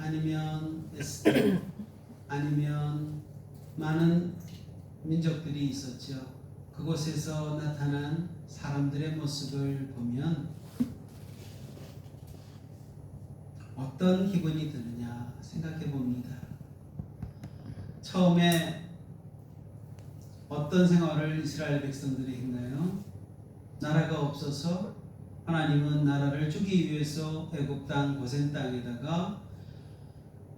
아니면 에스더, 아니면 많은 민족들이 있었죠. 그곳에서 나타난 사람들의 모습을 보면 어떤 기분이 드느냐 생각해 봅니다. 처음에 어떤 생활을 이스라엘 백성들이 했나요? 나라가 없어서 하나님은 나라를 주기 위해서 애굽 땅 고센 땅에다가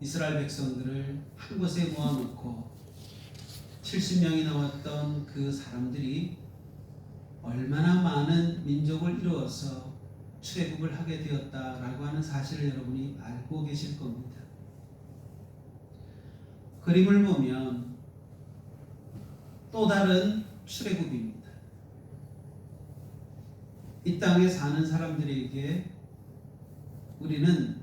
이스라엘 백성들을 한 곳에 모아놓고 70명이 나왔던 그 사람들이 얼마나 많은 민족을 이루어서 출애굽을 하게 되었다라고 하는 사실을 여러분이 알고 계실 겁니다. 그림을 보면 또 다른 출애굽입니다. 이 땅에 사는 사람들에게 우리는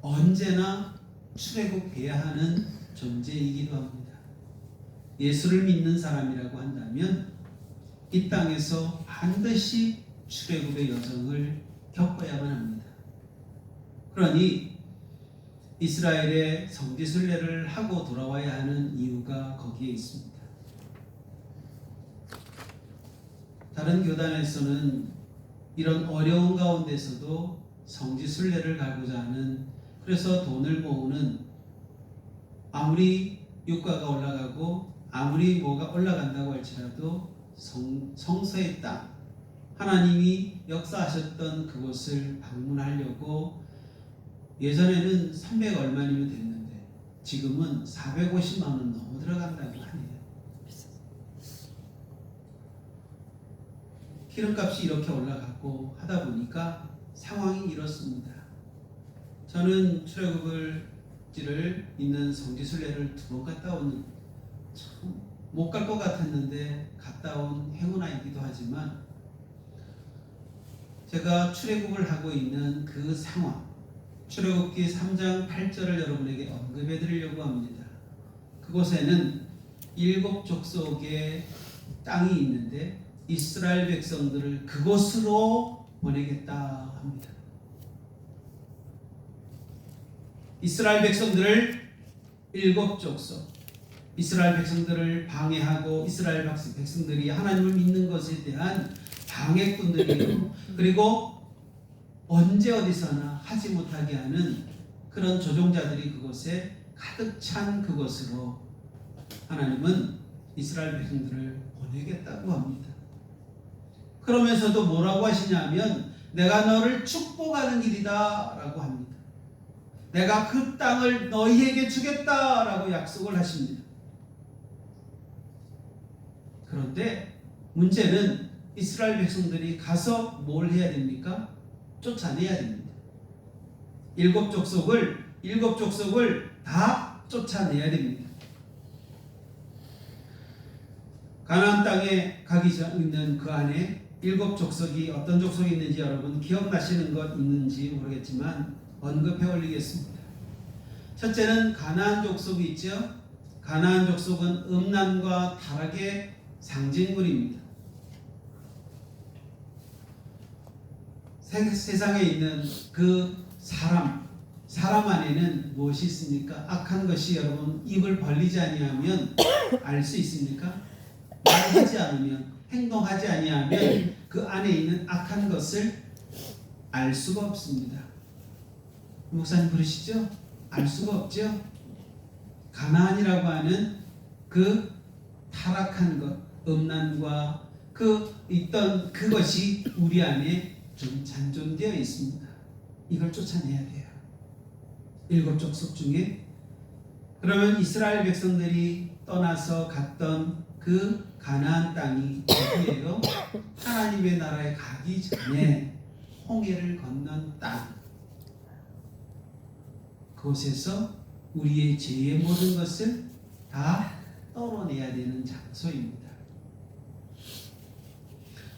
언제나 출애굽해야 하는 존재이기도 합니다. 예수를 믿는 사람이라고 한다면 이 땅에서 반드시 출애굽의 여정을 겪어야만 합니다. 그러니 이스라엘의 성지순례를 하고 돌아와야 하는 이유가 거기에 있습니다. 다른 교단에서는 이런 어려운 가운데서도 성지순례를 가고자 하는, 그래서 돈을 모으는, 아무리 유가가 올라가고 아무리 뭐가 올라간다고 할지라도 성서의 땅, 하나님이 역사하셨던 그곳을 방문하려고, 예전에는 300 얼마니면 됐는데 지금은 450만 원 넘어 들어간다고 하네요. 기름값이 이렇게 올라가고 하다 보니까 상황이 이렇습니다. 저는 출애굽을 있는 성지순례를 2번 갔다 오는, 참 못 갈 것 같았는데 갔다 온 행운아이기도 하지만, 제가 출애굽을 하고 있는 그 상황, 출애굽기 3장 8절을 여러분에게 언급해 드리려고 합니다. 그곳에는 7 족속의 땅이 있는데 이스라엘 백성들을 그곳으로 보내겠다 합니다. 이스라엘 백성들을 7 족속, 이스라엘 백성들을 방해하고 이스라엘 백성들이 하나님을 믿는 것에 대한 방해꾼들이요, 그리고 언제 어디서나 하지 못하게 하는 그런 조종자들이 그곳에 가득 찬 그곳으로 하나님은 이스라엘 백성들을 보내겠다고 합니다. 그러면서도 뭐라고 하시냐면 내가 너를 축복하는 길이다 라고 합니다. 내가 그 땅을 너희에게 주겠다 라고 약속을 하십니다. 그런데 문제는 이스라엘 백성들이 가서 뭘 해야 됩니까? 쫓아내야 됩니다. 7 족속을 다 쫓아내야 됩니다. 가나안 땅에 가기 전 있는 그 안에 7 족속이 어떤 족속이 있는지 여러분 기억나시는 것 있는지 모르겠지만 언급해 올리겠습니다. 첫째는 가나안 족속이 있죠. 가나안 족속은 음란과 타락의 상징물입니다. 세상에 있는 그 사람 안에는 무엇이 있습니까? 악한 것이 여러분 입을 벌리지 아니하면 알 수 있습니까? 말하지 않으면, 행동하지 아니하면 그 안에 있는 악한 것을 알 수가 없습니다. 목사님 그러시죠? 알 수가 없죠? 가나안이라고 하는 그 타락한 것, 음란과 그 있던 그것이 우리 안에 좀 잔존되어 있습니다. 이걸 쫓아내야 돼요. 7 족속 중에. 그러면 이스라엘 백성들이 떠나서 갔던 그 가나안 땅이 어디예요? 하나님의 나라에 가기 전에 홍해를 건넌 땅. 그곳에서 우리의 죄의 모든 것을 다 떨어내야 되는 장소입니다.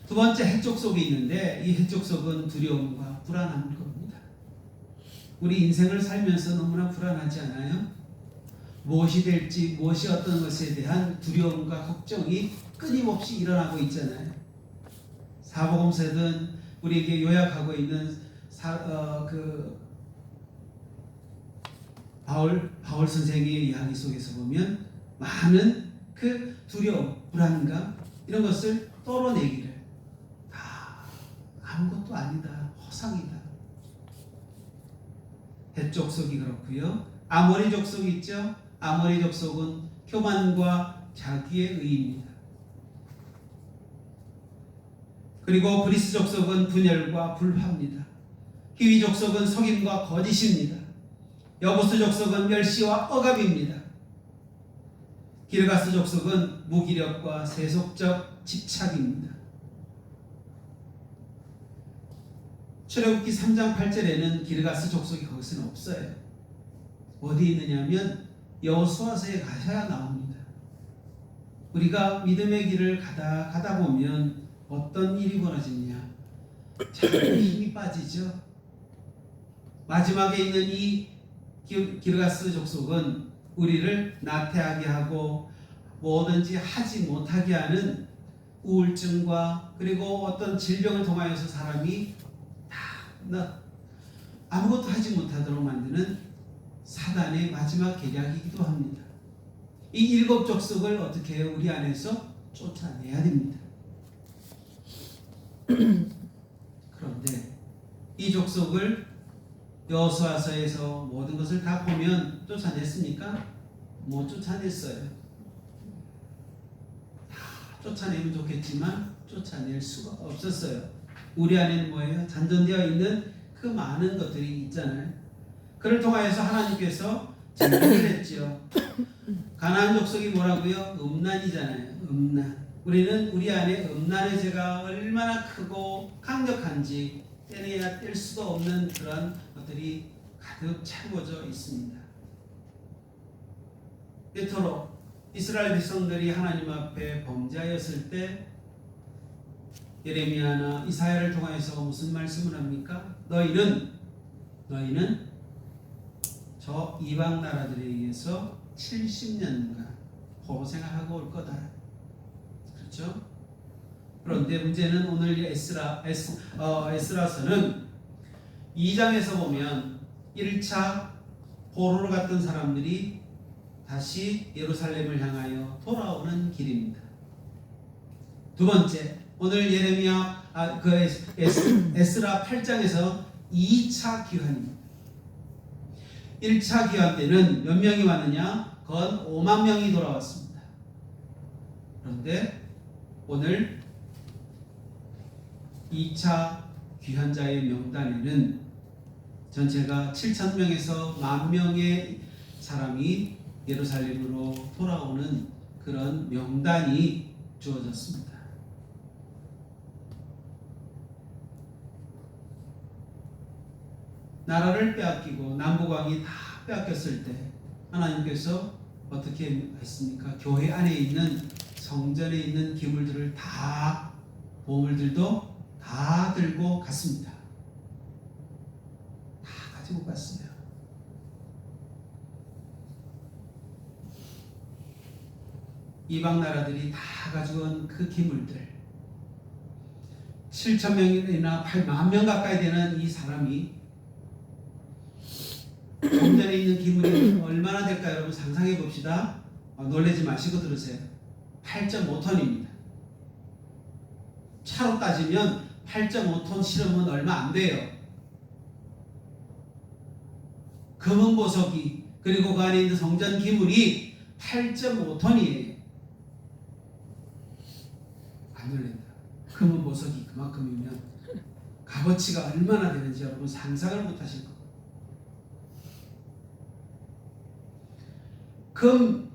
두 번째 핵족속이 있는데 이 핵족속은 두려움과 불안한 겁니다. 우리 인생을 살면서 너무나 불안하지 않아요? 무엇이 될지, 무엇이 어떤 것에 대한 두려움과 걱정이 끊임없이 일어나고 있잖아요. 사복음서는 우리에게 요약하고 있는 바울 선생의 이야기 속에서 보면 많은 그 두려움, 불안감 이런 것을 떨어내기를 다 아무것도 아니다, 허상이다. 헷 족속이 그렇고요. 아모리 족속이 있죠. 아모리 족속은 교만과 자기의 의입니다. 그리고 브리스 족속은 분열과 불화입니다. 히위 족속은 속임과 거짓입니다. 여부스 족속은 멸시와 억압입니다. 기르가스 족속은 무기력과 세속적 집착입니다. 출애굽기 3장 8절에는 기르가스 족속이 거기서는 없어요. 어디 있느냐면 여호수아서에 가셔야 나옵니다. 우리가 믿음의 길을 가다 보면 어떤 일이 벌어지냐? 자기 힘이 빠지죠. 마지막에 있는 이 기르가스 족속은 우리를 나태하게 하고 뭐든지 하지 못하게 하는 우울증과 그리고 어떤 질병을 통하여서 사람이 다 아무것도 하지 못하도록 만드는 사단의 마지막 계략이기도 합니다. 이 7 족속을 어떻게 해요? 우리 안에서 쫓아내야 됩니다. 그런데 이 족속을 여호수아서에서 모든 것을 다 보면 쫓아냈습니까? 못 쫓아냈어요. 다 쫓아내면 좋겠지만 쫓아낼 수가 없었어요. 우리 안에는 뭐예요? 잔존되어 있는 그 많은 것들이 있잖아요. 그를 통하여서 하나님께서 진리를 했죠. 가나안 족속이 뭐라고요? 음란이잖아요. 음란. 우리는 우리 안에 음란의 죄가 얼마나 크고 강력한지 떼내야 뗄 수도 없는 그런 것들이 가득 채워져 있습니다. 이토록 이스라엘 백성들이 하나님 앞에 범죄하였을 때 예레미야나 이사야를 통하여서 무슨 말씀을 합니까? 너희는 저 이방 나라들에 의해서 70년간 고생하고 올 거다. 그렇죠? 그런데 문제는 오늘 에스라서는 2장에서 보면 1차 포로로 갔던 사람들이 다시 예루살렘을 향하여 돌아오는 길입니다. 두 번째, 오늘 예레미야 에스라 8장에서 2차 귀환입니다. 1차 귀환 때는 몇 명이 왔느냐? 건 5만 명이 돌아왔습니다. 그런데 오늘 2차 귀환자의 명단에는 전체가 7,000명에서 10,000명의 사람이 예루살렘으로 돌아오는 그런 명단이 주어졌습니다. 나라를 빼앗기고 남북왕이 다 빼앗겼을 때 하나님께서 어떻게 했습니까? 교회 안에 있는 성전에 있는 기물들을 다 보물들도 다 들고 갔습니다. 다 가지고 갔어요. 이방 나라들이 다 가지고 온 그 기물들 7,000명이나 8만 명 가까이 되는 이 사람이 성전에 있는 기물이 얼마나 될까요? 여러분 상상해 봅시다. 놀라지 마시고 들으세요. 8.5톤입니다. 차로 따지면 8.5톤 실으면 얼마 안 돼요. 금은 보석이 그리고 그 안에 있는 성전 기물이 8.5톤이에요. 안 놀랍니다. 금은 보석이 그만큼이면 값어치가 얼마나 되는지 여러분 상상을 못 하실 겁니다. 금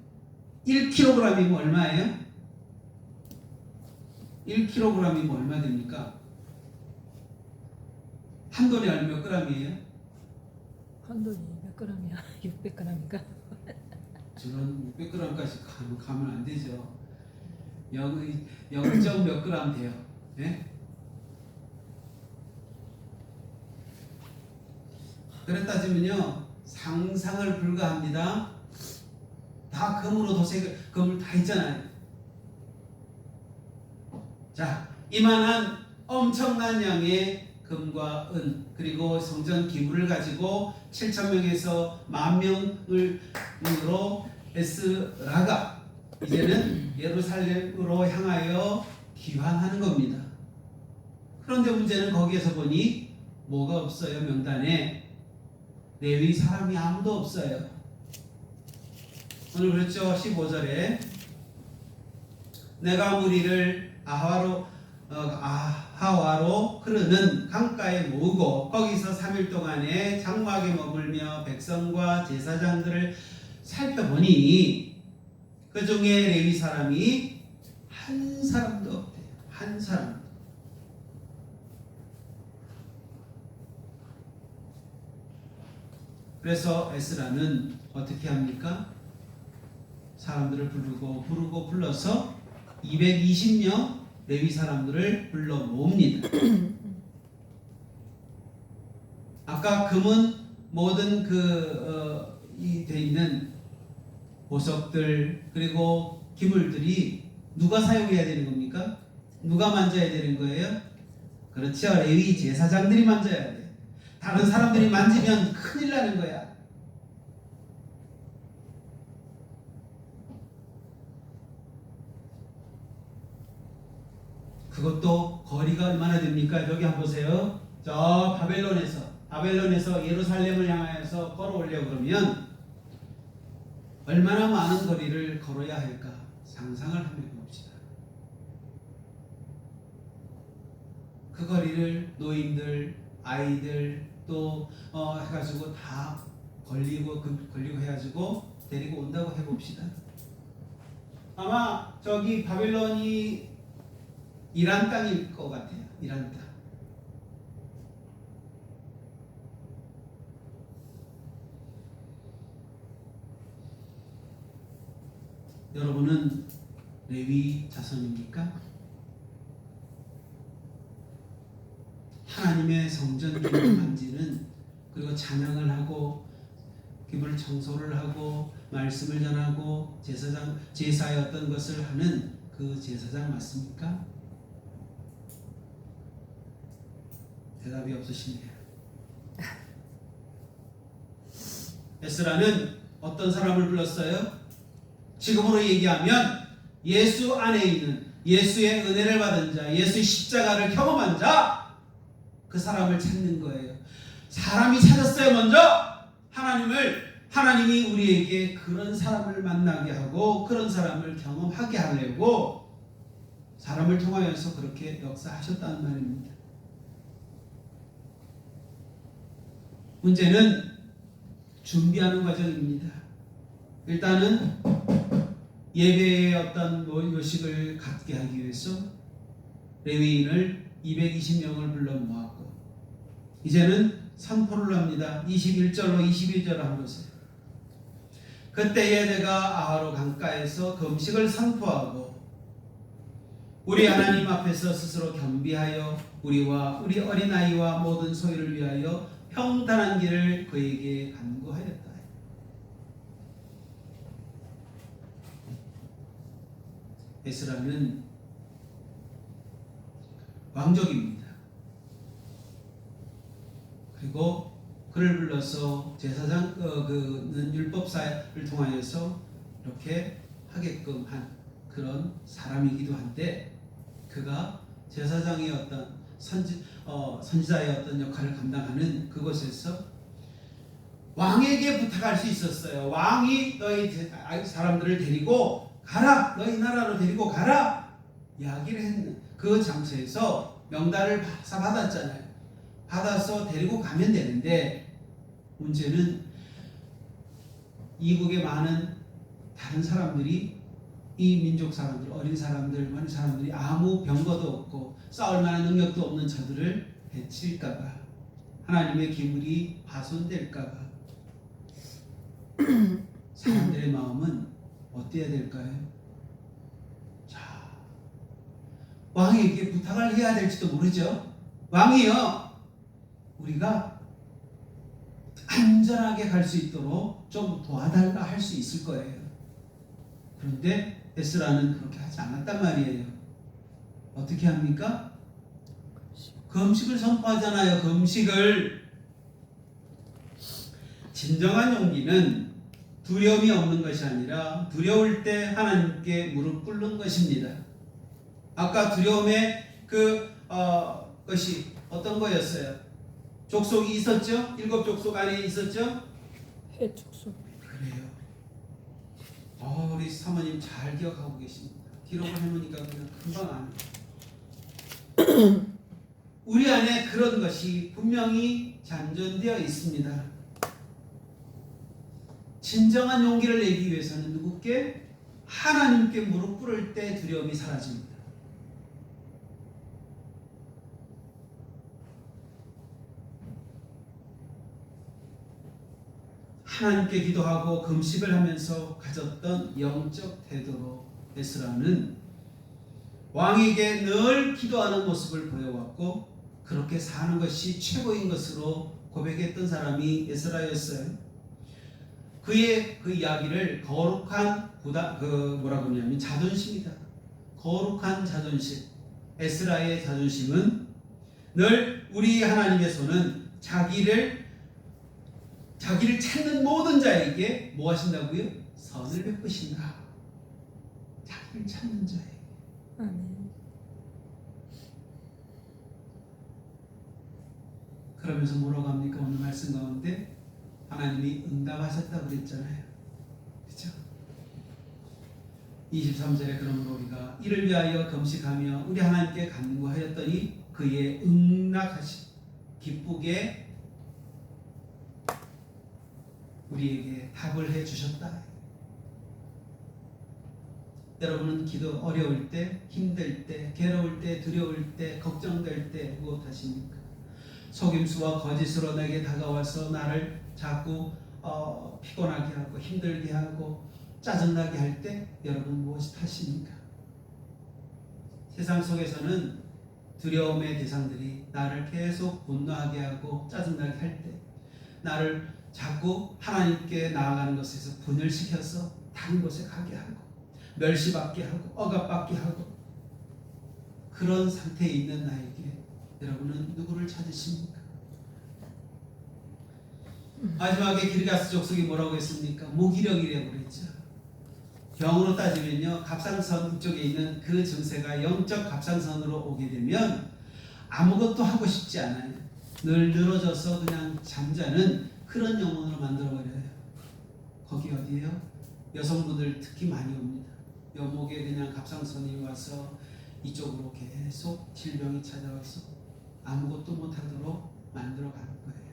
1kg이면 얼마예요? 1kg이면 얼마 됩니까? 한 돈이 몇 g이에요? 한 돈이 몇 g이야? 600g인가? 저런 600g까지 가면 안 되죠. 0. 몇 g 돼요. 네? 그래 따지면요 상상을 불가합니다. 다 금으로 도색을 금을 다 했잖아요. 자, 이만한 엄청난 양의 금과 은 그리고 성전 기물을 가지고 7,000명에서 10,000명으로 에스라가 이제는 예루살렘으로 향하여 귀환하는 겁니다. 그런데 문제는 거기에서 보니 뭐가 없어요. 명단에 레위 사람이 아무도 없어요. 오늘 그렇죠. 15절에 내가 무리를 아하와로 흐르는 강가에 모으고 거기서 3일 동안에 장막에 머물며 백성과 제사장들을 살펴보니 그 중에 레위 사람이 한 사람도 없대요. 한 사람. 그래서 에스라는 어떻게 합니까? 사람들을 부르고 불러서 220명 레위 사람들을 불러 모읍니다. 아까 금은 모든 돼 있는 보석들 그리고 기물들이 누가 사용해야 되는 겁니까? 누가 만져야 되는 거예요? 그렇죠. 레위 제사장들이 만져야 돼. 다른 사람들이 만지면 큰일 나는 거야. 그것도 거리가 얼마나 됩니까? 여기 한번 보세요. 저 바벨론에서 예루살렘을 향하여서 걸어오려고 그러면 얼마나 많은 거리를 걸어야 할까? 상상을 한번 해봅시다. 그 거리를 노인들, 아이들 또 해가지고 다 걸리고 해가지고 데리고 온다고 해봅시다. 아마 저기 바벨론이 이란 땅일 것 같아요. 이란 땅. 여러분은 레위 자손입니까? 하나님의 성전을 만지는 그리고 찬양을 하고 기물 청소를 하고 말씀을 전하고 제사의 어떤 것을 하는 그 제사장 맞습니까? 대답이 없으시네요. 에스라는 어떤 사람을 불렀어요? 지금으로 얘기하면 예수 안에 있는 예수의 은혜를 받은 자, 예수의 십자가를 경험한 자, 그 사람을 찾는 거예요. 사람이 찾았어요. 먼저 하나님이 우리에게 그런 사람을 만나게 하고 그런 사람을 경험하게 하려고 사람을 통하여서 그렇게 역사하셨다는 말입니다. 문제는 준비하는 과정입니다. 일단은 예배의 어떤 요식을 갖게 하기 위해서 레위인을 220명을 불러 모았고 이제는 선포를 합니다. 21절로 22절 한번 보세요. 그때에 내가 아하로 강가에서 금식을 선포하고 우리 하나님 앞에서 스스로 겸비하여 우리와 우리 어린아이와 모든 소유를 위하여 평탄한 길을 그에게 간구하였다. 에스라는 왕족입니다. 그리고 그를 불러서 제사장 그는 율법사를 통하여서 이렇게 하게끔 한 그런 사람이기도 한데 그가 제사장의 어떤 선지자의 어떤 역할을 감당하는 그곳에서 왕에게 부탁할 수 있었어요. 왕이 너희 사람들을 데리고 가라, 너희 나라로 데리고 가라 이야기를 했는 그 장소에서 명단을 받았잖아요. 받아서 데리고 가면 되는데 문제는 이국의 많은 다른 사람들이 이 민족 사람들, 어린 사람들, 많은 사람들이 아무 병거도 없고 싸울 만한 능력도 없는 저들을 해칠까봐 하나님의 기물이 파손될까봐 사람들의 마음은 어때야 될까요? 자, 왕에게 부탁을 해야 될지도 모르죠. 왕이요, 우리가 안전하게 갈 수 있도록 좀 도와달라 할 수 있을 거예요. 그런데 에스라는 그렇게 하지 않았단 말이에요. 어떻게 합니까? 금식을 선포하잖아요. 금식을. 진정한 용기는 두려움이 없는 것이 아니라 두려울 때 하나님께 무릎 꿇는 것입니다. 아까 두려움의 것이 어떤 거였어요? 족속이 있었죠? 7 족속 안에 있었죠? 해 족속. 그래요. 우리 사모님 잘 기억하고 계십니다. 기록을 해놓으니까 그냥 금방 아네요. 우리 안에 그런 것이 분명히 잠전되어 있습니다. 진정한 용기를 내기 위해서는 누구께? 하나님께 무릎 꿇을 때 두려움이 사라집니다. 하나님께 기도하고 금식을 하면서 가졌던 영적 태도로 에스라는 왕에게 늘 기도하는 모습을 보여왔고 그렇게 사는 것이 최고인 것으로 고백했던 사람이 에스라였어요. 그의 그 이야기를 거룩한 뭐라고 하냐면 자존심이다. 거룩한 자존심. 에스라의 자존심은 늘 우리 하나님의 손은 자기를 찾는 모든 자에게 뭐 하신다고요? 선을 베푸신다. 자기를 찾는 자에게. 아멘. 그러면서 뭐라고 합니까? 오늘 말씀 가운데 하나님이 응답하셨다고 그랬잖아요. 그렇죠? 23절에 그러므로 우리가 이를 위하여 금식하며 우리 하나님께 간구하였더니 그의 응낙하심 기쁘게 우리에게 답을 해주셨다. 여러분은 기도 어려울 때, 힘들 때, 괴로울 때, 두려울 때, 걱정될 때 무엇 하십니까? 속임수와 거짓으로 내게 다가와서 나를 자꾸 피곤하게 하고 힘들게 하고 짜증나게 할 때 여러분 무엇이 하십니까? 세상 속에서는 두려움의 대상들이 나를 계속 분노하게 하고 짜증나게 할 때 나를 자꾸 하나님께 나아가는 것에서 분열시켜서 다른 곳에 가게 하고 멸시받게 하고 억압받게 하고 그런 상태에 있는 나에게 여러분은 누구를 찾으십니까? 마지막에 기르가스 족속이 뭐라고 했습니까? 무기력이라고 그랬죠. 병으로 따지면요, 갑상선 쪽에 있는 그 증세가 영적 갑상선으로 오게 되면 아무것도 하고 싶지 않아요. 늘 늘어져서 그냥 잠자는 그런 영혼으로 만들어버려요. 거기 어디예요? 여성분들 특히 많이 옵니다. 여목에 그냥 갑상선이 와서 이쪽으로 계속 질병이 찾아와서 아무것도 못하도록 만들어가는 거예요.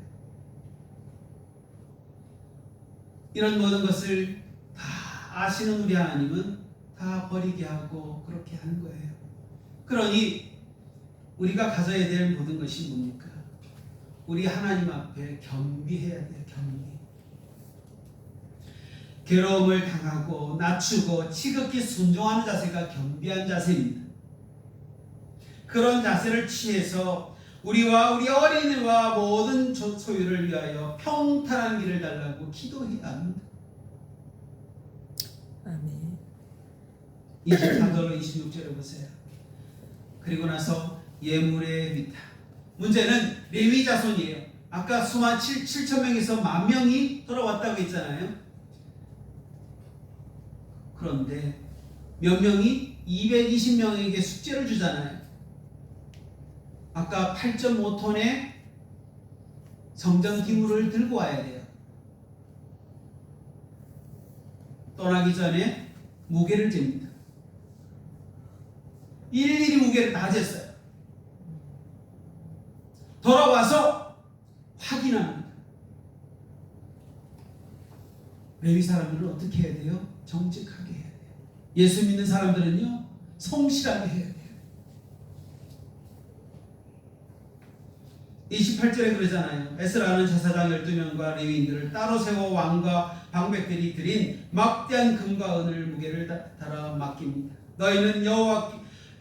이런 모든 것을 다 아시는 우리 하나님은 다 버리게 하고 그렇게 하는 거예요. 그러니 우리가 가져야 될 모든 것이 뭡니까? 우리 하나님 앞에 겸비해야 돼요. 겸비. 괴로움을 당하고 낮추고 지극히 순종하는 자세가 겸비한 자세입니다. 그런 자세를 취해서 우리와 우리 어린이와 모든 소유를 위하여 평탄한 길을 달라고 기도해야 합니다. 아멘. 23절로 26절에 보세요. 그리고 나서 예물의 위탁. 문제는 레위 자손이에요. 아까 수만 7,000명에서 10,000명이 돌아왔다고 했잖아요. 그런데 몇 명이 220명에게 숙제를 주잖아요. 아까 8.5톤의 성전 기물을 들고 와야 돼요. 떠나기 전에 무게를 잽니다. 일일이 무게를 다 쟀어요. 돌아와서 확인합니다. 레위 사람들은 어떻게 해야 돼요? 정직하게 해야 돼요. 예수 믿는 사람들은요, 성실하게 해야 돼요. 28절에 그러잖아요. 에스라는 제사장 12명과 레위인들을 따로 세워 왕과 방백들이 드린 막대한 금과 은을 무게를 달아 맡깁니다. 너희는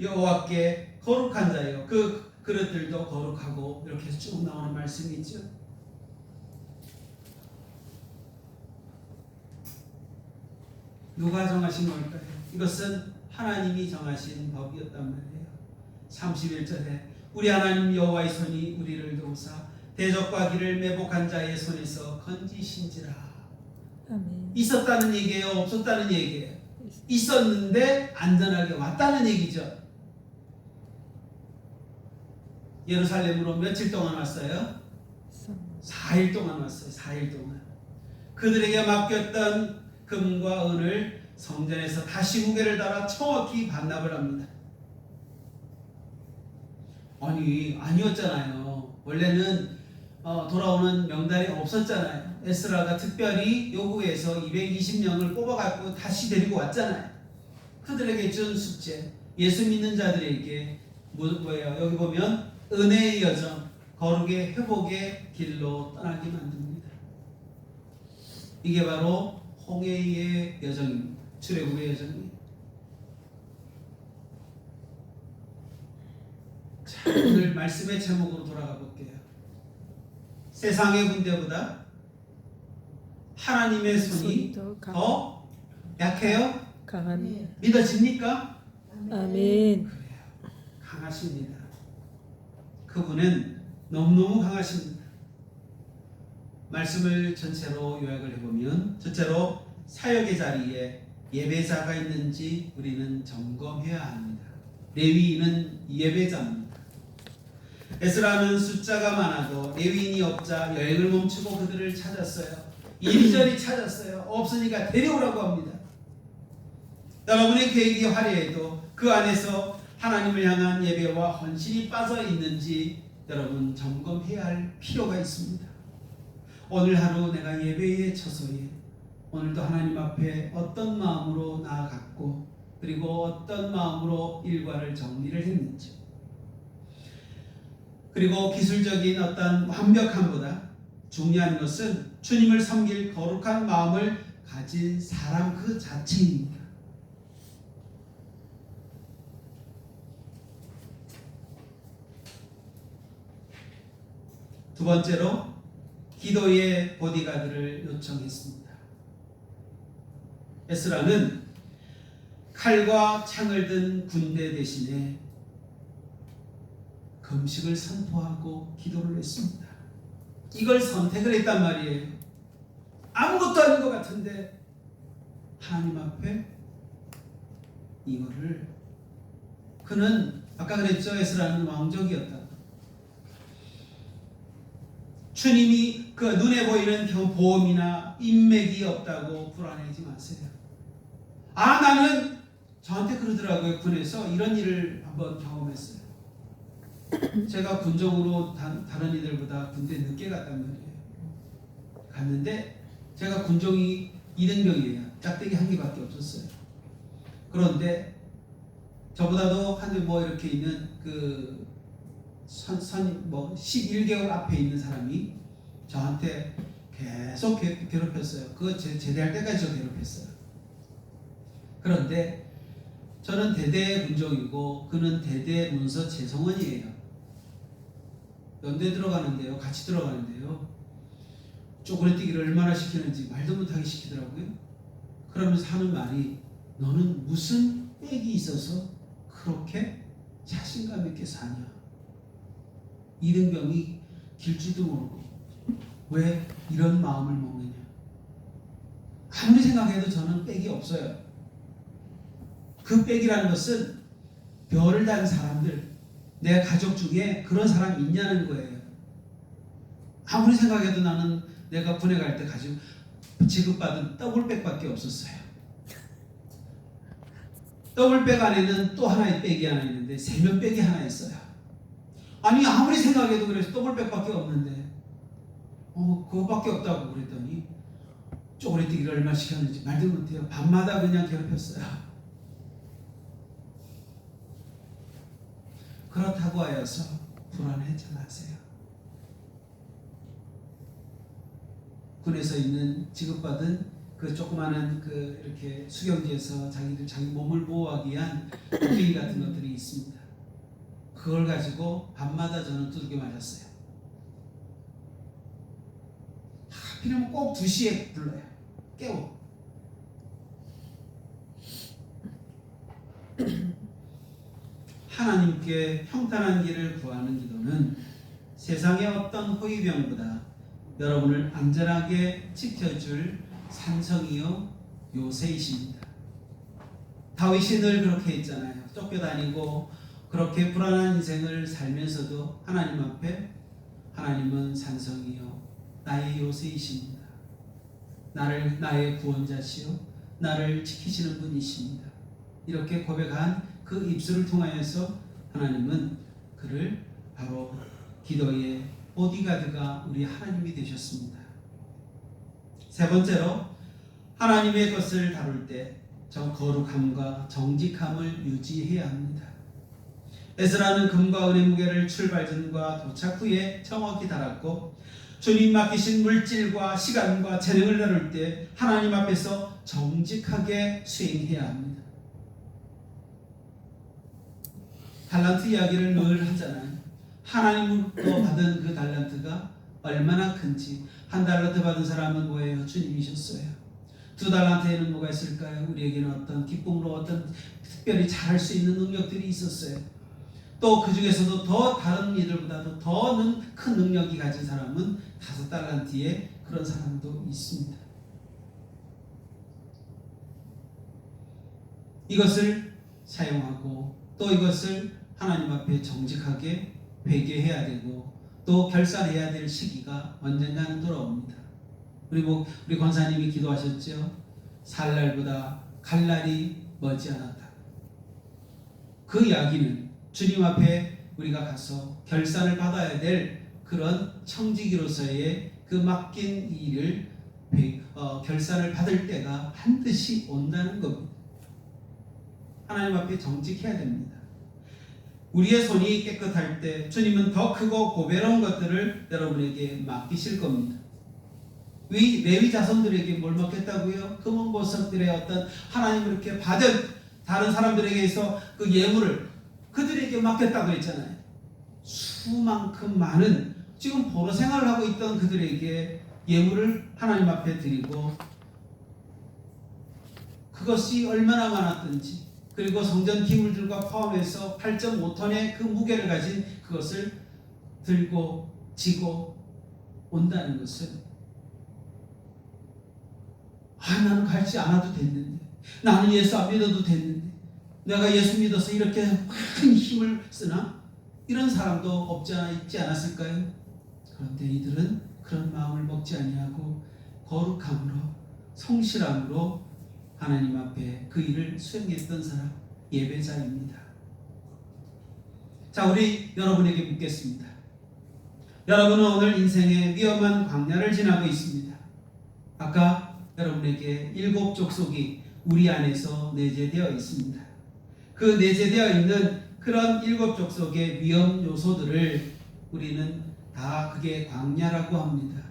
여호와께 거룩한 자요. 그 그릇들도 거룩하고 이렇게 쭉 나오는 말씀이 있죠. 누가 정하신 걸까요? 이것은 하나님이 정하신 법이었단 말이에요. 31절에 우리 하나님 여호와의 손이 우리를 도우사 대적과 길을 매복한 자의 손에서 건지신지라. 아멘. 있었다는 얘기예요? 없었다는 얘기예요? 있었는데 안전하게 왔다는 얘기죠. 예루살렘으로 며칠 동안 왔어요? 4일 동안 왔어요. 4일 동안. 그들에게 맡겼던 금과 은을 성전에서 다시 무게를 달아 정확히 반납을 합니다. 아니었잖아요. 원래는 돌아오는 명단이 없었잖아요. 에스라가 특별히 요구해서 220명을 뽑아갖고 다시 데리고 왔잖아요. 그들에게 준 숙제, 예수 믿는 자들에게 뭐예요? 여기 보면 은혜의 여정, 거룩의 회복의 길로 떠나게 만듭니다. 이게 바로 홍해의 여정입니다. 출애굽의 여정입니다. 자, 오늘 말씀의 제목으로 돌아가 볼게요. 세상의 군대보다 하나님의 손이 더 약해요? 강합니다. 믿어집니까? 아멘. 그래요. 강하십니다. 그분은 너무너무 강하십니다. 말씀을 전체로 요약을 해보면, 첫째로 사역의 자리에 예배자가 있는지 우리는 점검해야 합니다. 레위인은 예배자입니다. 에스라는 숫자가 많아도 레위인이 없자 여행을 멈추고 그들을 찾았어요. 이리저리 찾았어요. 없으니까 데려오라고 합니다. 여러분의 계획이 화려해도 그 안에서 하나님을 향한 예배와 헌신이 빠져 있는지 여러분 점검해야 할 필요가 있습니다. 오늘 하루 내가 예배의 처소에 오늘도 하나님 앞에 어떤 마음으로 나아갔고, 그리고 어떤 마음으로 일과를 정리를 했는지, 그리고 기술적인 어떤 완벽함보다 중요한 것은 주님을 섬길 거룩한 마음을 가진 사람 그 자체입니다. 두 번째로 기도의 보디가드를 요청했습니다. 에스라는 칼과 창을 든 군대 대신에 금식을 선포하고 기도를 했습니다. 이걸 선택을 했단 말이에요. 아무것도 아닌 것 같은데 하나님 앞에 이거를, 그는 아까 그랬죠. 에스라는 왕족이었다. 주님이 그 눈에 보이는 보험이나 인맥이 없다고 불안해하지 마세요. 나는 저한테 그러더라고요. 군에서 이런 일을 한번 경험했어요. 제가 군종으로 다른 이들보다 군대 늦게 갔단 말이에요. 갔는데 제가 군종이 2등병이에요. 짝대기 한 개밖에 없었어요. 그런데 저보다도 한 뭐 이렇게 있는 그 11개월 앞에 있는 사람이 저한테 계속 괴롭혔어요. 그거 제대할 때까지 저 괴롭혔어요. 그런데 저는 대대 문종이고 그는 대대 문서 재성원이에요. 연대 들어가는데요. 같이 들어가는데요. 쪼그레뛰기를 얼마나 시키는지 말도 못하게 시키더라고요. 그러면서 하는 말이, 너는 무슨 빽이 있어서 그렇게 자신감 있게 사냐. 이등병이 길지도 모르고 왜 이런 마음을 먹느냐. 아무리 생각해도 저는 빽이 없어요. 그 빽이라는 것은 별을 단 사람들, 내 가족 중에 그런 사람이 있냐는 거예요. 아무리 생각해도 나는 내가 군에 갈 때 가지고 지급받은 더블백밖에 없었어요. 더블백 안에는 또 하나의 백이 하나 있는데 3면 백이 하나 있어요. 아무리 생각해도 그래서 더블백밖에 없는데 그거밖에 없다고 그랬더니 쪼그레뛰기를 얼마 시켰는지 말도 못해요. 밤마다 그냥 괴롭혔어요. 그렇다고 하여서 불안해하지 마세요. 군에서 있는 지급받은 그 조그마한 그 이렇게 수경지에서 자기 몸을 보호하기 위한 뚝배기 같은 것들이 있습니다. 그걸 가지고 밤마다 저는 두들겨 맞았어요. 하필이면 꼭 2시에 불러요. 깨워. 하나님께 평탄한 길을 구하는 기도는 세상의 어떤 호위병보다 여러분을 안전하게 지켜줄 산성이요 요새이십니다. 다윗이 늘 그렇게 했잖아요. 쫓겨다니고 그렇게 불안한 인생을 살면서도 하나님 앞에 하나님은 산성이요 나의 요새이십니다. 나를 나의 구원자시요 나를 지키시는 분이십니다. 이렇게 고백한 그 입술을 통하여서 하나님은 그를 바로 기도의 보디가드가 우리 하나님이 되셨습니다. 세 번째로 하나님의 것을 다룰 때 거룩함과 정직함을 유지해야 합니다. 에스라는 금과 은의 무게를 출발 전과 도착 후에 정확히 달았고 주님 맡기신 물질과 시간과 재능을 다룰 때 하나님 앞에서 정직하게 수행해야 합니다. 달란트 이야기를 늘 하잖아요. 하나님으로 받은 그 달란트가 얼마나 큰지. 한 달란트 받은 사람은 뭐예요? 주님이셨어요. 두 달란트에는 뭐가 있을까요? 우리에게는 어떤 기쁨으로 어떤 특별히 잘할 수 있는 능력들이 있었어요. 또 그 중에서도 더 다른 이들보다도 더 큰 능력이 가진 사람은 5달란트의 그런 사람도 있습니다. 이것을 사용하고 또 이것을 하나님 앞에 정직하게 회개해야 되고 또 결산해야 될 시기가 언젠가는 돌아옵니다. 그리고 우리 권사님이 기도하셨죠. 살 날보다 갈 날이 머지않았다. 그 이야기는 주님 앞에 우리가 가서 결산을 받아야 될 그런 청지기로서의 그 맡긴 일을 결산을 받을 때가 반드시 온다는 겁니다. 하나님 앞에 정직해야 됩니다. 우리의 손이 깨끗할 때 주님은 더 크고 고배로운 것들을 여러분에게 맡기실 겁니다. 레위 자손들에게 뭘 맡겼다고요? 금은보석들의 어떤 하나님을 이렇게 받은 다른 사람들에게서 그 예물을 그들에게 맡겼다고 했잖아요. 수만큼 많은 지금 포로 생활을 하고 있던 그들에게 예물을 하나님 앞에 드리고 그것이 얼마나 많았든지 그리고 성전 기물들과 포함해서 8.5톤의 그 무게를 가진 그것을 들고 지고 온다는 것은 나는 갈지 않아도 됐는데 나는 예수 안 믿어도 됐는데 내가 예수 믿어서 이렇게 큰 힘을 쓰나? 이런 사람도 있지 않았을까요? 그런데 이들은 그런 마음을 먹지 아니하고 거룩함으로 성실함으로 하나님 앞에 그 일을 수행했던 사람 예배자입니다. 자, 우리 여러분에게 묻겠습니다. 여러분은 오늘 인생의 위험한 광야를 지나고 있습니다. 아까 여러분에게 7 족속이 우리 안에서 내재되어 있습니다. 그 내재되어 있는 그런 7 족속의 위험 요소들을 우리는 다 그게 광야라고 합니다.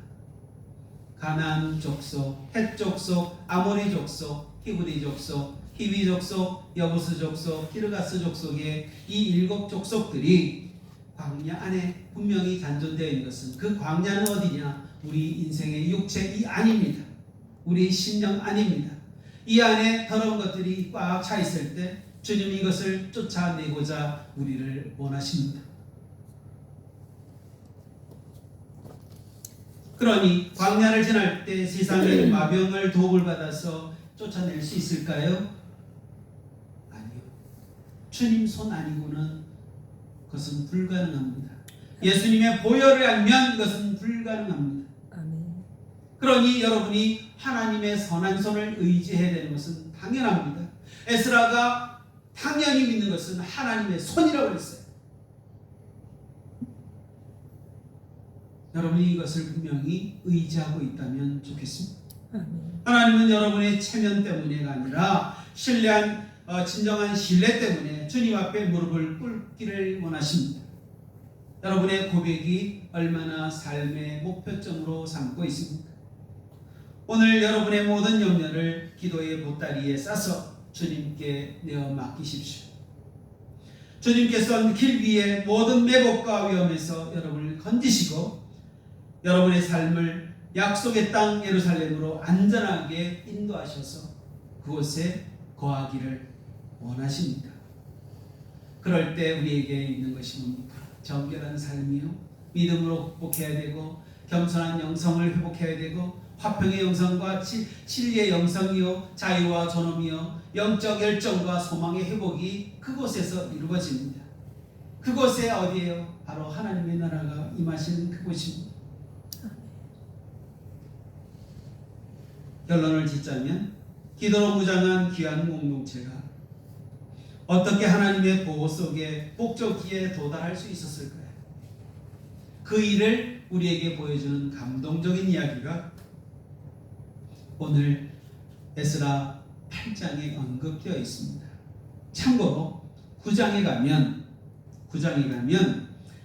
가나안 족속, 헷 족속, 아모리 족속, 히브리 족속, 히위 족속, 여부스 족속, 기르가스 족속의 이 7 족속들이 광야 안에 분명히 잔존되어 있는 것은 그 광야는 어디냐? 우리 인생의 육체 이 안입니다. 우리 심령 안입니다. 이 안에 더러운 것들이 꽉 차 있을 때 주님이 이것을 쫓아내고자 우리를 원하십니다. 그러니 광야를 지날 때 세상의 마병을 도움을 받아서 쫓아낼 수 있을까요? 아니요. 주님 손 아니고는 그것은 불가능합니다. 예수님의 보혈을 알면 이것은 불가능합니다. 아멘. 그러니 여러분이 하나님의 선한 손을 의지해야 되는 것은 당연합니다. 에스라가 당연히 믿는 것은 하나님의 손이라고 했어요. 여러분이 이것을 분명히 의지하고 있다면 좋겠습니다. 아멘. 하나님은 여러분의 체면 때문에가 아니라 진정한 신뢰 때문에 주님 앞에 무릎을 꿇기를 원하십니다. 여러분의 고백이 얼마나 삶의 목표점으로 삼고 있습니까? 오늘 여러분의 모든 염려를 기도의 보따리에 싸서 주님께 내어 맡기십시오. 주님께서는 길 위에 모든 매복과 위험에서 여러분을 건지시고 여러분의 삶을 약속의 땅 예루살렘으로 안전하게 인도하셔서 그곳에 거하기를 원하십니다. 그럴 때 우리에게 있는 것이 뭡니까? 정결한 삶이요, 믿음으로 극복해야 되고, 겸손한 영성을 회복해야 되고, 화평의 영성과 진리의 영성이요, 자유와 존엄이요, 영적 열정과 소망의 회복이 그곳에서 이루어집니다. 그곳에 어디예요? 바로 하나님의 나라가 임하시는 그곳입니다. 결론을 짓자면 기도로 무장한 귀한 공동체가 어떻게 하나님의 보호 속에 목적지에 도달할 수 있었을까요? 그 일을 우리에게 보여주는 감동적인 이야기가 오늘 에스라 8장에 언급되어 있습니다. 참고로 9장에 가면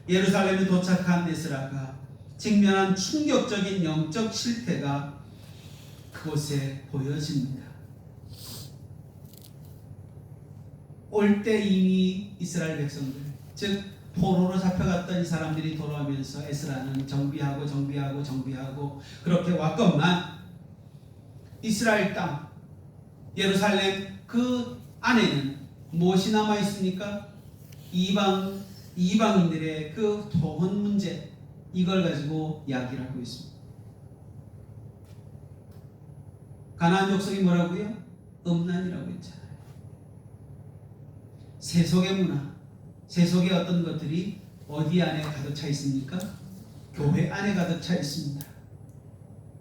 예루살렘에 도착한 에스라가 직면한 충격적인 영적 실태가 그곳에 보여집니다. 올 때 이미 이스라엘 백성들, 즉 포로로 잡혀갔던 이 사람들이 돌아오면서 에스라는 정비하고 그렇게 왔건만 이스라엘 땅, 예루살렘 그 안에는 무엇이 남아 있습니까? 이방인들의 그 토혼 문제, 이걸 가지고 이야기를 하고 있습니다. 가나안 족속이 뭐라고요? 음란이라고 했잖아요. 세속의 문화, 세속의 어떤 것들이 어디 안에 가득 차 있습니까? 교회 안에 가득 차 있습니다.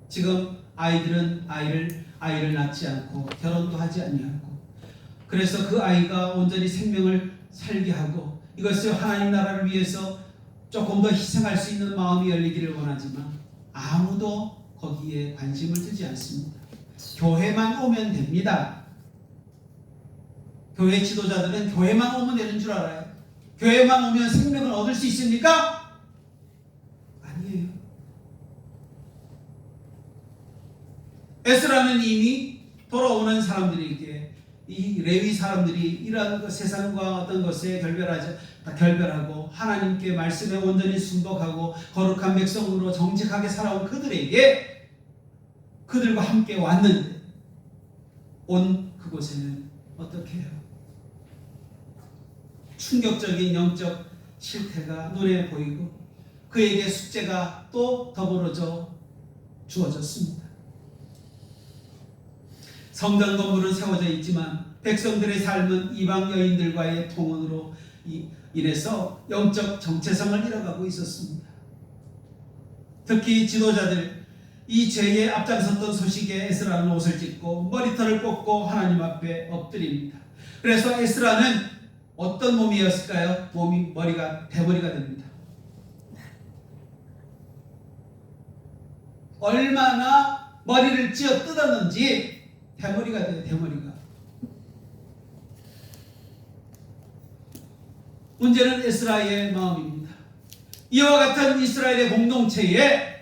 지금 아이들은 아이를 낳지 않고 결혼도 하지 아니하고, 그래서 그 아이가 온전히 생명을 살게 하고 이것을 하나님 나라를 위해서 조금 더 희생할 수 있는 마음이 열리기를 원하지만 아무도 거기에 관심을 두지 않습니다. 교회만 오면 됩니다. 교회 지도자들은 교회만 오면 되는 줄 알아요. 교회만 오면 생명을 얻을 수 있습니까? 아니에요. 에스라는 이미 돌아오는 사람들에게, 이 레위 사람들이 이러한 세상과 어떤 것에 결별하고 하나님께 말씀에 온전히 순복하고 거룩한 백성으로 정직하게 살아온 그들에게, 그들과 함께 왔는데 온 그곳에는 어떻게 해요? 충격적인 영적 실태가 눈에 보이고 그에게 숙제가 또 더불어져 주어졌습니다. 성전 건물은 세워져 있지만 백성들의 삶은 이방 여인들과의 통혼으로 인해서 영적 정체성을 잃어가고 있었습니다. 특히 지도자들, 이 죄에 앞장섰던 소식에 에스라는 옷을 찢고 머리털을 꽂고 하나님 앞에 엎드립니다. 그래서 에스라는 어떤 몸이었을까요? 머리가 대머리가 됩니다. 얼마나 머리를 찧어 뜯었는지 대머리가 돼요. 대머리가. 문제는 에스라의 마음입니다. 이와 같은 이스라엘의 공동체에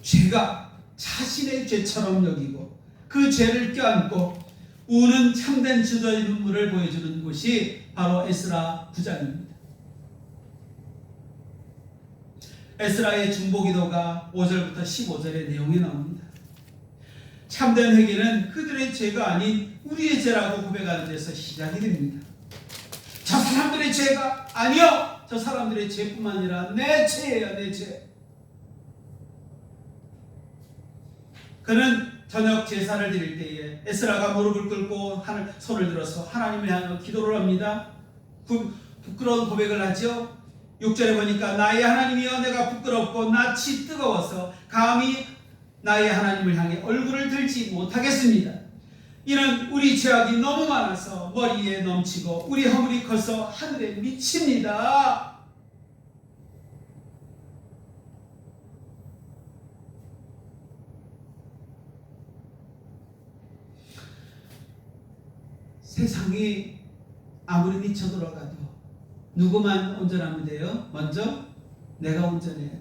죄가 자신의 죄처럼 여기고 그 죄를 껴안고 우는 참된 지도자의 눈물을 보여주는 곳이 바로 에스라 9장입니다. 에스라의 중보기도가 5절부터 15절의 내용이 나옵니다. 참된 회개는 그들의 죄가 아닌 우리의 죄라고 고백하는 데서 시작이 됩니다. 저 사람들의 죄가 아니요, 저 사람들의 죄뿐만 아니라 내 죄예요, 내 죄. 그는 저녁 제사를 드릴 때에 에스라가 무릎을 꿇고 손을 들어서 하나님을 향해 기도를 합니다. 부끄러운 고백을 하죠. 6절에 보니까 나의 하나님이여, 내가 부끄럽고 낯이 뜨거워서 감히 나의 하나님을 향해 얼굴을 들지 못하겠습니다. 이는 우리 죄악이 너무 많아서 머리에 넘치고 우리 허물이 커서 하늘에 미칩니다. 세상이 아무리 미쳐 돌아가도 누구만 온전하면 돼요? 먼저 내가 온전해야 돼요.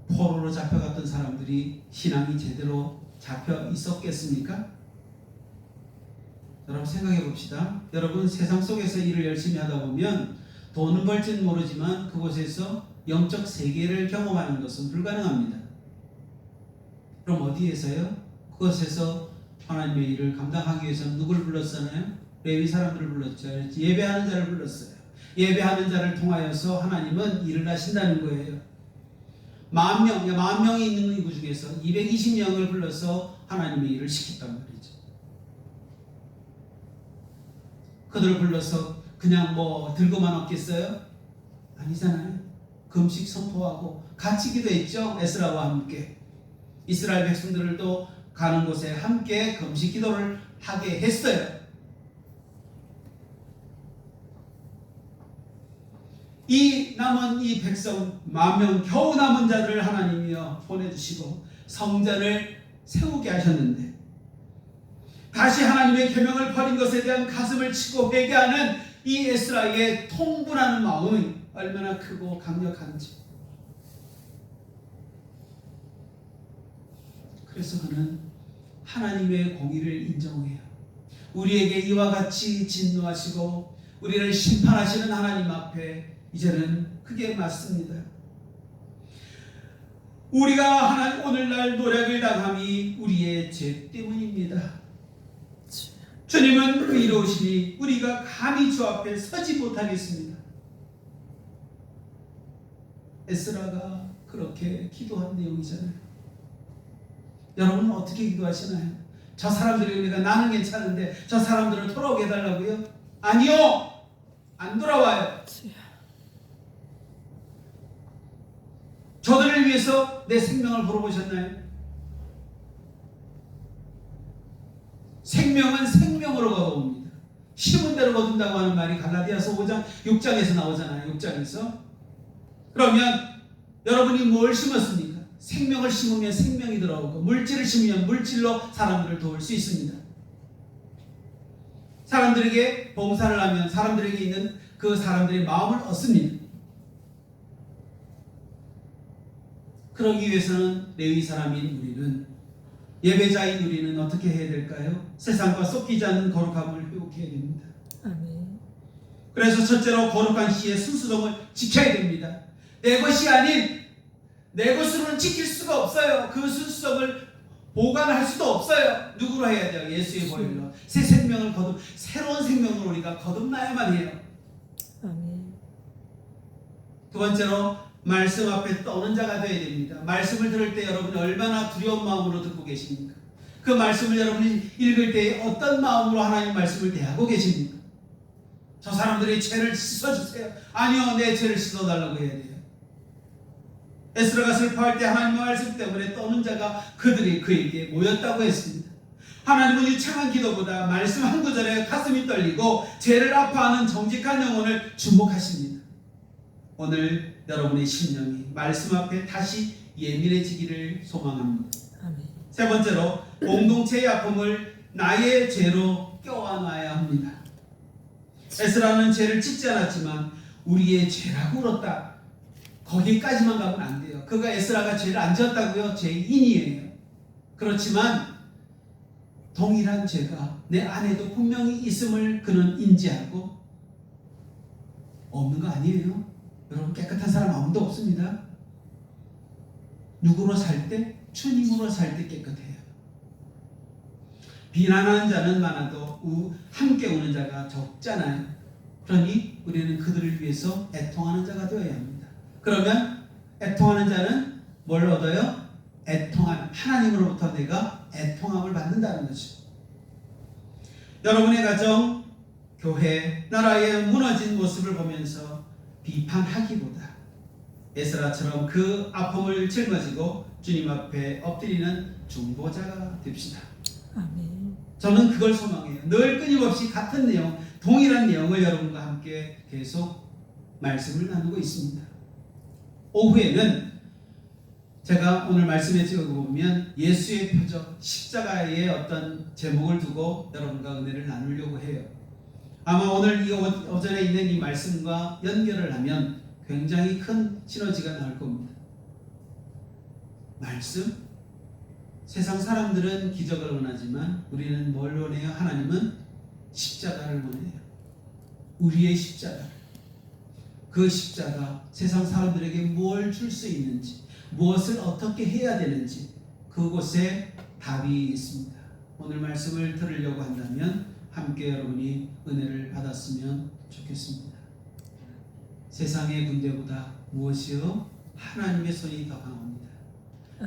포로로 잡혀갔던 사람들이 신앙이 제대로 잡혀 있었겠습니까? 여러분 생각해 봅시다. 여러분 세상 속에서 일을 열심히 하다 보면 돈은 벌지는 모르지만 그곳에서 영적 세계를 경험하는 것은 불가능합니다. 그럼 어디에서요? 그것에서 하나님의 일을 감당하기 위해서는 누구를 불렀잖아요? 레위 사람들을 불렀죠. 예배하는 자를 불렀어요. 예배하는 자를 통하여서 하나님은 일을 하신다는 거예요. 만 명이 있는 인구 중에서 220명을 불러서 하나님의 일을 시켰단 말이죠. 그들을 불러서 그냥 뭐 들고만 없겠어요? 아니잖아요. 금식 선포하고 같이 기도했죠. 에스라와 함께. 이스라엘 백성들도 가는 곳에 함께 금식 기도를 하게 했어요. 이 남은 이 백성 10,000명 겨우 남은 자들을 하나님이여 보내주시고 성전을 세우게 하셨는데 다시 하나님의 계명을 버린 것에 대한 가슴을 치고 회개하는 이 에스라의 통분하는 마음이 얼마나 크고 강력한지. 그래서 그는 하나님의 공의를 인정해요. 우리에게 이와 같이 진노하시고 우리를 심판하시는 하나님 앞에 이제는 크게 맞습니다. 우리가 오늘날 노력을 당함이 우리의 죄 때문입니다. 주님은 의로우시니 우리가 감히 주 앞에 서지 못하겠습니다. 에스라가 그렇게 기도한 내용이잖아요. 여러분은 어떻게 기도하시나요? 저 사람들이 우리가 나는 괜찮은데 저 사람들을 돌아오게 해달라고요? 아니요! 안 돌아와요. 저들을 위해서 내 생명을 걸어보셨나요? 생명은 생명으로 걸어옵니다. 심은 대로 거둔다고 하는 말이 갈라디아서 5장 6장에서 나오잖아요. 6장에서. 그러면 여러분이 뭘 심었습니까? 생명을 심으면 생명이 들어오고 물질을 심으면 물질로 사람들을 도울 수 있습니다. 사람들에게 봉사를 하면 사람들에게 있는 그 사람들의 마음을 얻습니다. 그러기 위해서는 레위 사람인 우리는, 예배자인 우리는 어떻게 해야 될까요? 세상과 섞이지 않는 거룩함을 회복해야 됩니다. 아멘. 그래서 첫째로 거룩한 시의 순수성을 지켜야 됩니다. 내 것이 아닌 내 것으로는 지킬 수가 없어요. 그 순수성을 보관할 수도 없어요. 누구로 해야 돼요? 예수의 보혈로. 새 생명을 새로운 생명으로 우리가 거듭나야만 해요. 아멘. 두 번째로 말씀 앞에 떠는 자가 되어야 됩니다. 말씀을 들을 때 여러분이 얼마나 두려운 마음으로 듣고 계십니까? 그 말씀을 여러분이 읽을 때 어떤 마음으로 하나님 말씀을 대하고 계십니까? 저 사람들의 죄를 씻어주세요. 아니요, 내 죄를 씻어달라고 해야 돼요. 에스라가 슬퍼할 때 하나님의 말씀 때문에 떠는 자가 그들이 그에게 모였다고 했습니다. 하나님은 유창한 기도보다 말씀 한 구절에 가슴이 떨리고 죄를 아파하는 정직한 영혼을 주목하십니다. 오늘 여러분의 심령이 말씀 앞에 다시 예민해지기를 소망합니다. 아멘. 세 번째로 공동체의 아픔을 나의 죄로 껴안아야 합니다. 에스라는 죄를 짓지 않았지만 우리의 죄라고 울었다. 거기까지만 가면 안 돼요. 그가 에스라가 죄를 안 지었다고요? 죄인이에요. 그렇지만 동일한 죄가 내 안에도 분명히 있음을 그는 인지하고 없는 거 아니에요. 여러분, 깨끗한 사람 아무도 없습니다. 누구로 살 때? 주님으로 살 때 깨끗해요. 비난하는 자는 많아도 함께 우는 자가 적잖아요. 그러니 우리는 그들을 위해서 애통하는 자가 되어야 합니다. 그러면 애통하는 자는 뭘 얻어요? 하나님으로부터 내가 애통함을 받는다는 거죠. 여러분의 가정, 교회, 나라의 무너진 모습을 보면서 비판하기보다 에스라처럼 그 아픔을 짊어지고 주님 앞에 엎드리는 중보자가 됩시다. 아멘. 저는 그걸 소망해요. 늘 끊임없이 같은 내용, 동일한 내용을 여러분과 함께 계속 말씀을 나누고 있습니다. 오후에는 제가 오늘 말씀에 찍어보면 예수의 표적, 십자가의 어떤 제목을 두고 여러분과 은혜를 나누려고 해요. 아마 오늘 이 오전에 있는 이 말씀과 연결을 하면 굉장히 큰 시너지가 나올 겁니다. 말씀? 세상 사람들은 기적을 원하지만 우리는 뭘 원해요? 하나님은 십자가를 원해요. 우리의 십자가. 그 십자가 세상 사람들에게 뭘 줄 수 있는지, 무엇을 어떻게 해야 되는지 그 그곳에 답이 있습니다. 오늘 말씀을 들으려고 한다면 함께 여러분이 은혜를 받았으면 좋겠습니다. 세상의 군대보다 무엇이요? 하나님의 손이 더 강합니다.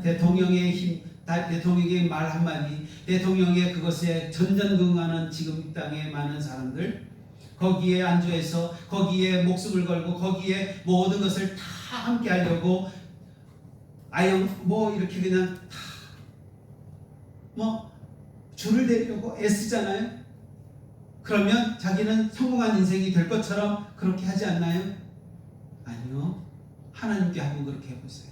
대통령의 힘, 대통령의 말 한마디, 대통령의 그것에 전전긍긍하는 지금 이 땅에 많은 사람들, 거기에 안주해서 거기에 목숨을 걸고 거기에 모든 것을 다 함께 하려고 이렇게 그냥 다 줄을 대려고 애쓰잖아요. 그러면 자기는 성공한 인생이 될 것처럼 그렇게 하지 않나요? 아니요. 하나님께 한번 그렇게 해보세요.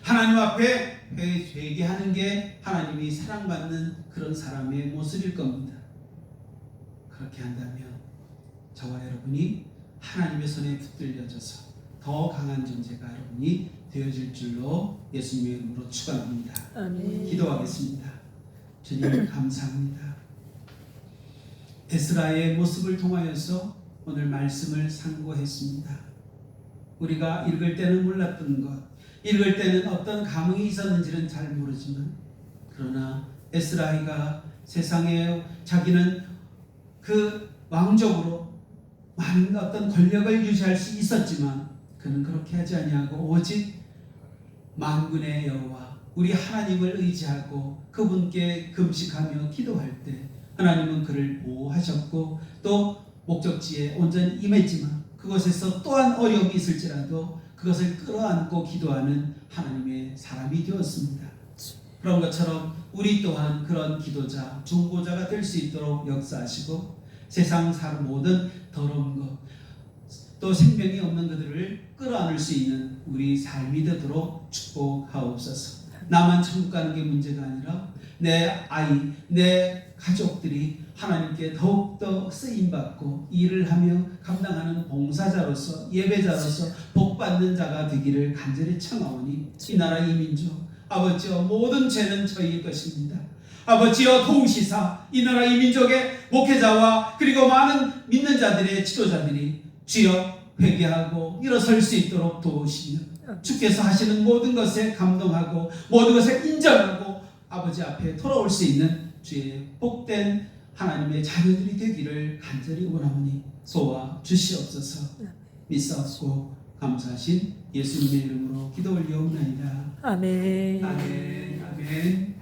하나님 앞에 회개하는 게 하나님이 사랑받는 그런 사람의 모습일 겁니다. 그렇게 한다면 저와 여러분이 하나님의 손에 붙들려져서 더 강한 존재가 여러분이 되어질 줄로 예수님의 이름으로 축원합니다. 아멘. 기도하겠습니다. 주님 감사합니다. 에스라의 모습을 통하여서 오늘 말씀을 상고했습니다. 우리가 읽을 때는 몰랐던 것, 읽을 때는 어떤 감흥이 있었는지는 잘 모르지만, 그러나 에스라이가 세상에 자기는 그 왕족으로 많은 어떤 권력을 유지할 수 있었지만 그는 그렇게 하지 아니하고 오직 만군의 여호와 우리 하나님을 의지하고 그분께 금식하며 기도할 때 하나님은 그를 보호하셨고 또 목적지에 온전히 임했지만 그것에서 또한 어려움이 있을지라도 그것을 끌어안고 기도하는 하나님의 사람이 되었습니다. 그런 것처럼 우리 또한 그런 기도자, 중보자가 될 수 있도록 역사하시고 세상 사람 모든 더러운 것, 또 생명이 없는 그들을 끌어안을 수 있는 우리 삶이 되도록 축복하옵소서. 나만 천국 가는 게 문제가 아니라 내 아이, 내 가족들이 하나님께 더욱더 쓰임받고 일을 하며 감당하는 봉사자로서 예배자로서 복받는 자가 되기를 간절히 청하오니 이 나라 이 민족 아버지여 모든 죄는 저희의 것입니다. 아버지여 도우시사 이 나라 이 민족의 목회자와 그리고 많은 믿는 자들의 지도자들이 주여 회개하고 일어설 수 있도록 도우시며 주께서 하시는 모든 것에 감동하고 모든 것을 인정하고 아버지 앞에 돌아올 수 있는 주의 복된 하나님의 자녀들이 되기를 간절히 원하오니 도와 주시옵소서. 믿사옵고 감사하신 예수님의 이름으로 기도 올려옵나이다. 아멘. 아멘. 아멘.